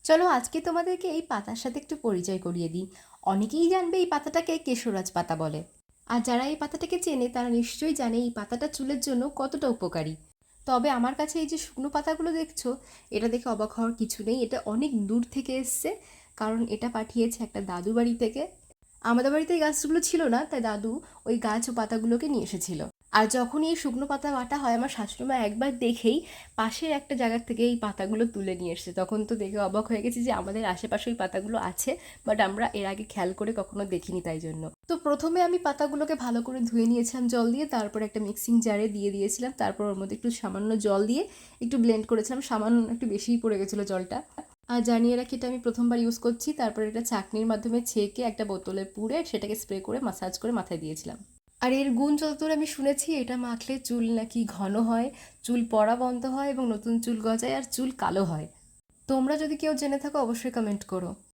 চলো আজকে তোমাদেরকে এই পাতার সাথে একটু পরিচয় করিয়ে দিই। অনেকেই জানবে এই পাতাটাকে কেশরাজ পাতা বলে। আর যারা এই পাতাটাকে চেনে তারা নিশ্চয়ই জানে এই পাতাটা চুলের জন্য কতটা উপকারী। তবে আমার কাছে এই যে শুকনো পাতাগুলো দেখছো, এটা দেখে অবাক হওয়ার কিছু নেই, এটা অনেক দূর থেকে এসছে। কারণ এটা পাঠিয়েছে একটা দাদু বাড়ি থেকে। আমাদের বাড়িতে এই গাছগুলো ছিল না, তাই দাদু ওই গাছ ও পাতাগুলোকে নিয়ে এসেছিল। আর যখনই এই শুকনো পাতা বাটা হয়, আমার শাশুড়িমা একবার দেখেই পাশের একটা জায়গার থেকে এই পাতাগুলো তুলে নিয়ে এসেছে। তখন তো দেখে অবাক হয়ে গেছি যে আমাদের আশেপাশে ওই পাতাগুলো আছে, বাট আমরা এর আগে খেয়াল করে কখনো দেখিনি, তাই জন্য। তো প্রথমে আমি পাতাগুলোকে ভালো করে ধুয়ে নিয়েছিলাম জল দিয়ে, তারপর একটা মিক্সিং জারে দিয়ে দিয়েছিলাম, তারপর ওর মধ্যে একটু সামান্য জল দিয়ে একটু ব্লেন্ড করেছিলাম, সামান্য একটু বেশিই পড়ে গেছিলো জলটা। আর জানিয়ে রাখি এটা আমি প্রথমবার ইউজ করছি। তারপর এটা চাকনির মাধ্যমে ছেঁকে একটা বোতলে পুরে সেটাকে স্প্রে করে মাসাজ করে মাথায় দিয়েছিলাম। আর এর গুণ যতদূর আমি শুনেছি, এটা মাখলে চুল নাকি ঘন হয়, চুল পড়া বন্ধ হয় এবং নতুন চুল গজায় আর চুল কালো হয়। তোমরা যদি কেউ জেনে থাকো অবশ্যই কমেন্ট করো।